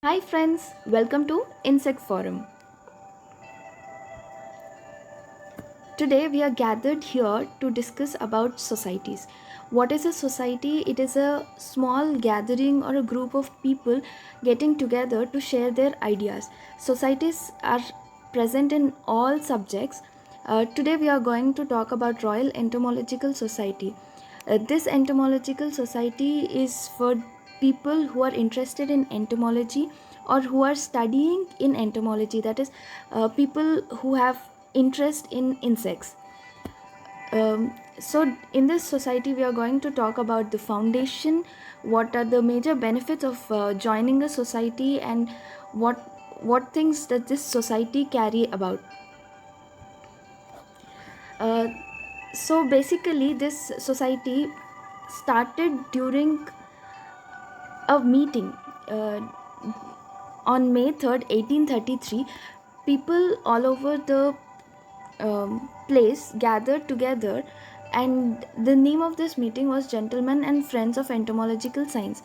Hi friends, welcome to Insect Forum. Today we are gathered here to discuss about societies. What is a society? It is a small gathering or a group of people getting together to share their ideas. Societies are present in all subjects. Today we are going to talk about Royal Entomological Society. This entomological society is for people who are interested in entomology or who are studying in entomology, that is, people who have interest in insects. So in this society we are going to talk about the foundation, what are the major benefits of joining a society, and what things that this society carry about. uh, so basically this society started during a meeting. On May 3rd, 1833, people all over the place gathered together, and the name of this meeting was Gentlemen and Friends of Entomological Science.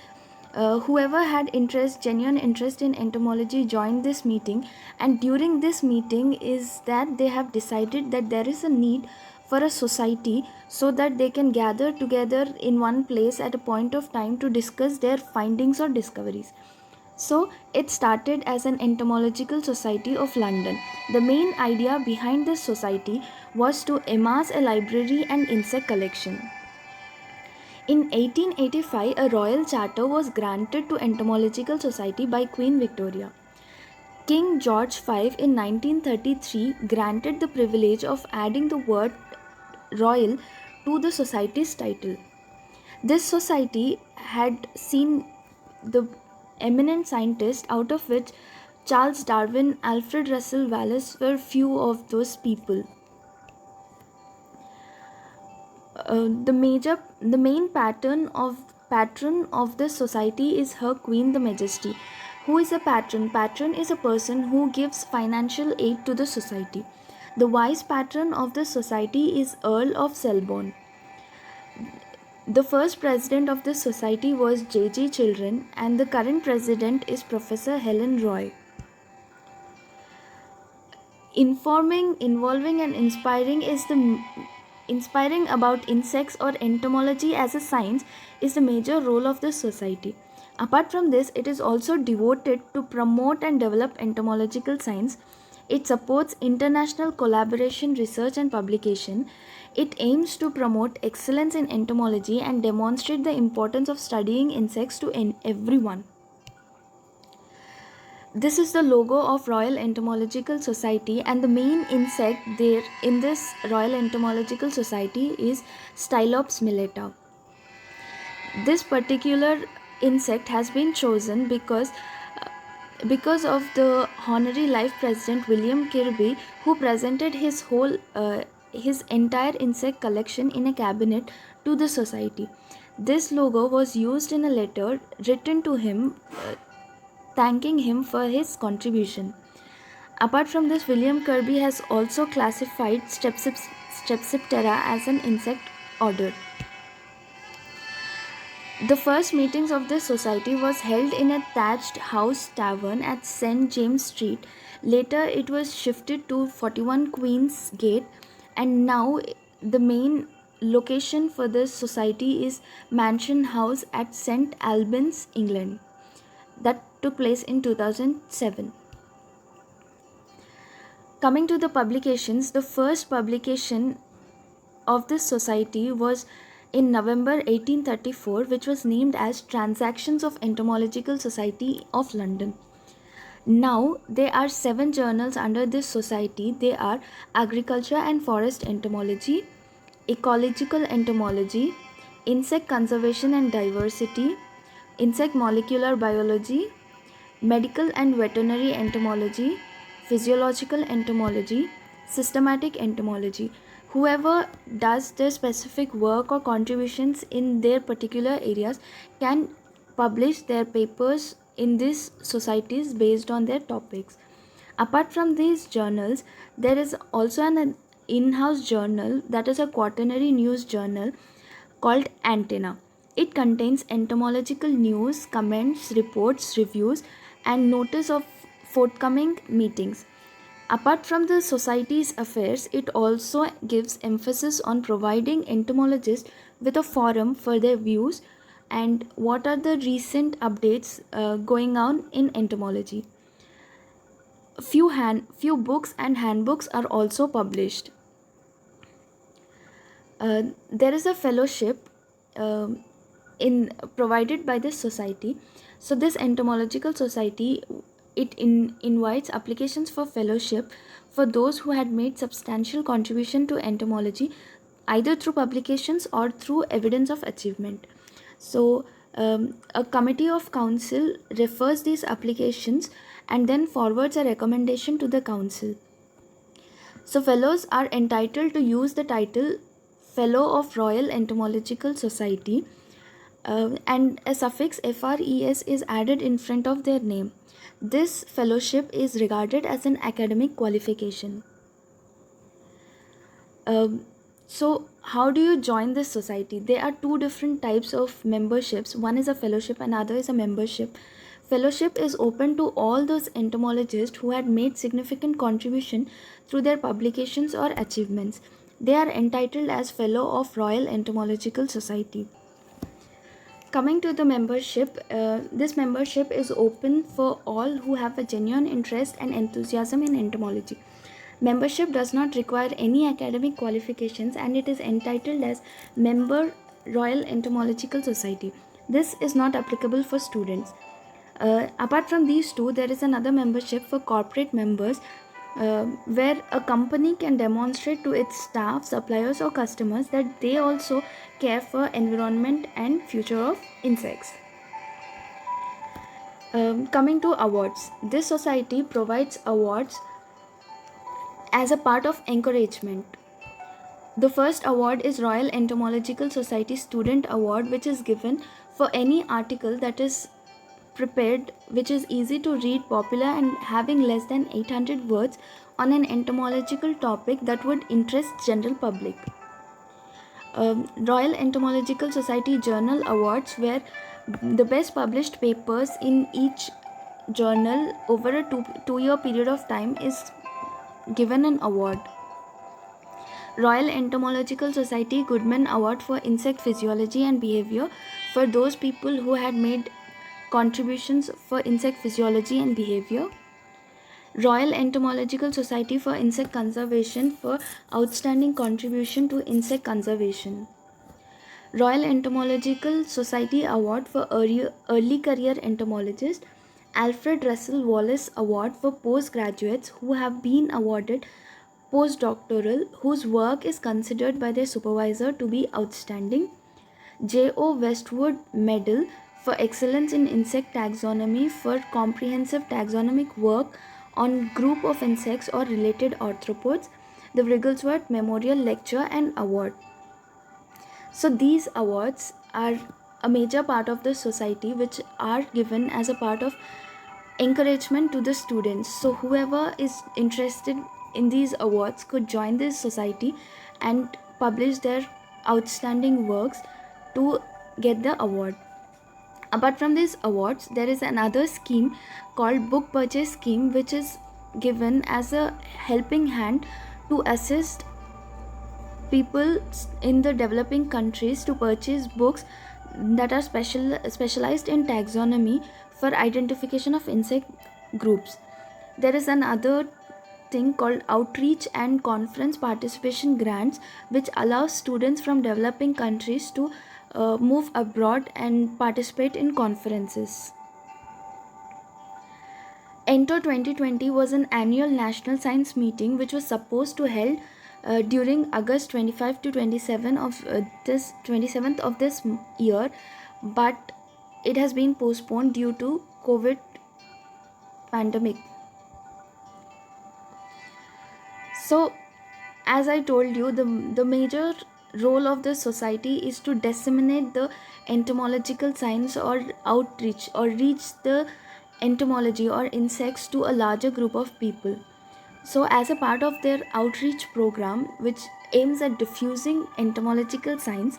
Whoever had genuine interest in entomology, joined this meeting, and during this meeting is that they have decided that there is a need for a society so that they can gather together in one place at a point of time to discuss their findings or discoveries. So, it started as an entomological society of London. The main idea behind this society was to amass a library and insect collection. In 1885, a royal charter was granted to Entomological Society by Queen Victoria. King George V in 1933 granted the privilege of adding the word royal to the society's title. This society had seen the eminent scientists, out of which Charles Darwin, Alfred Russel Wallace were few of those people. The main patron of this society is Her Queen the Majesty. Who is a patron? Patron is a person who gives financial aid to the society. The vice patron of the society is Earl of Selborne. The first president of this society was J.G. Children, and the current president is Professor Helen Roy. Informing, involving, and inspiring about insects or entomology as a science is the major role of the society. Apart from this, it is also devoted to promote and develop entomological science. It supports international collaboration, research, and publication. It aims to promote excellence in entomology and demonstrate the importance of studying insects to everyone. This is the logo of Royal Entomological Society, and the main insect there in this Royal Entomological Society is Stylops milleta. This particular insect has been chosen because of the honorary life president William Kirby, who presented his entire insect collection in a cabinet to the society. This logo was used in a letter written to him, thanking him for his contribution. Apart from this, William Kirby has also classified Strepsiptera as an insect order. The first meetings of this society was held in a thatched house tavern at St. James Street. Later, it was shifted to 41 Queen's Gate, and now the main location for this society is Mansion House at St. Albans, England. That took place in 2007. Coming to the publications, the first publication of this society was in November 1834, which was named as Transactions of Entomological Society of London. Now, there are 7 journals under this society. They are Agriculture and Forest Entomology, Ecological Entomology, Insect Conservation and Diversity, Insect Molecular Biology, Medical and Veterinary Entomology, Physiological Entomology, Systematic Entomology. Whoever does their specific work or contributions in their particular areas can publish their papers in these societies based on their topics. Apart from these journals, there is also an in-house journal, that is a quaternary news journal called Antenna. It contains entomological news, comments, reports, reviews, and notice of forthcoming meetings. Apart from the society's affairs, it also gives emphasis on providing entomologists with a forum for their views and what are the recent updates going on in entomology. Few books and handbooks are also published. There is a fellowship um in provided by this society. So this entomological society, invites applications for fellowship for those who had made substantial contribution to entomology, either through publications or through evidence of achievement. So a committee of council refers these applications and then forwards a recommendation to the council. So fellows are entitled to use the title Fellow of Royal Entomological Society, and a suffix FRES is added in front of their name. This fellowship is regarded as an academic qualification. So, how do you join this society? There are two different types of memberships. One is a fellowship, and other is a membership. Fellowship is open to all those entomologists who had made significant contribution through their publications or achievements. They are entitled as Fellow of Royal Entomological Society. Coming to the membership, this membership is open for all who have a genuine interest and enthusiasm in entomology. Membership does not require any academic qualifications and it is entitled as Member Royal Entomological Society. This is not applicable for students. Apart from these two, there is another membership for corporate members, where a company can demonstrate to its staff, suppliers, or customers that they also care for environment and future of insects. Coming to awards, this society provides awards as a part of encouragement. The first award is Royal Entomological Society Student Award, which is given for any article that is prepared, which is easy to read, popular, and having less than 800 words on an entomological topic that would interest general public. Royal Entomological Society Journal Awards, where the best published papers in each journal over a two-year period of time is given an award. Royal Entomological Society Goodman Award for Insect Physiology and Behavior for those people who had made contributions for insect physiology and behavior. Royal Entomological Society for Insect Conservation for outstanding contribution to insect conservation. Royal Entomological Society Award for Early Career Entomologist. Alfred Russel Wallace Award for postgraduates who have been awarded postdoctoral, whose work is considered by their supervisor to be outstanding. J.O. Westwood Medal for excellence in insect taxonomy for comprehensive taxonomic work on group of insects or related arthropods. The Wigglesworth Memorial Lecture and Award. So these awards are a major part of the society, which are given as a part of encouragement to the students. So whoever is interested in these awards could join this society and publish their outstanding works to get the award. Apart from these awards, there is another scheme called Book Purchase Scheme, which is given as a helping hand to assist people in the developing countries to purchase books that are specialized in taxonomy for identification of insect groups. There is another thing called outreach and conference participation grants, which allows students from developing countries to move abroad and participate in conferences. ENTO 2020 was an annual national science meeting which was supposed to held during August 25 to 27 of this 27th of this year, but it has been postponed due to COVID pandemic. So, as I told you, the major role of the society is to disseminate the entomological science or outreach or reach the entomology or insects to a larger group of people. So, as a part of their outreach program, which aims at diffusing entomological science,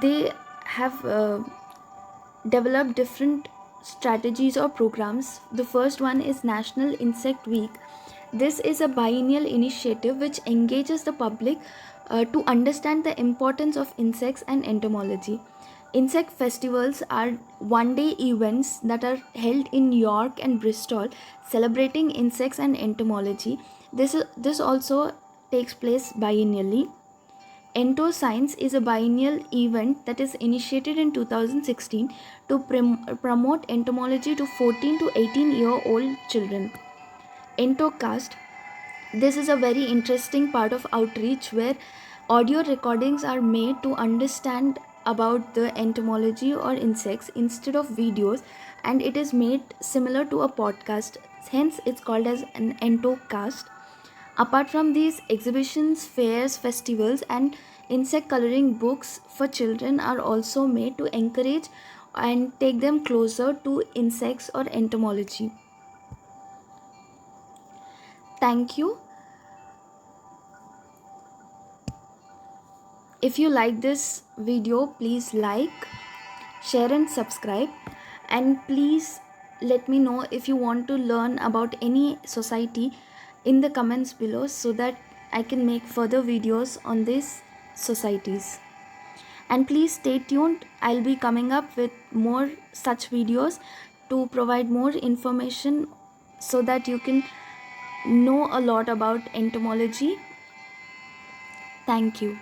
they have developed different strategies or programs. The first one is National Insect Week. This is a biennial initiative which engages the public to understand the importance of insects and entomology. Insect festivals are one day events that are held in New York and Bristol celebrating insects and entomology. This also takes place biennially. Ento Science is a biennial event that is initiated in 2016 to promote entomology to 14 to 18-year-old children. Entocast, this is a very interesting part of outreach where audio recordings are made to understand about the entomology or insects instead of videos, and it is made similar to a podcast. Hence, it's called as an Entocast. Apart from these, exhibitions, fairs, festivals, and insect coloring books for children are also made to encourage and take them closer to insects or entomology. Thank you. If you like this video, please like, share, and subscribe. And please let me know if you want to learn about any society in the comments below so that I can make further videos on these societies. And please stay tuned. I'll be coming up with more such videos to provide more information so that you can know a lot about entomology. Thank you.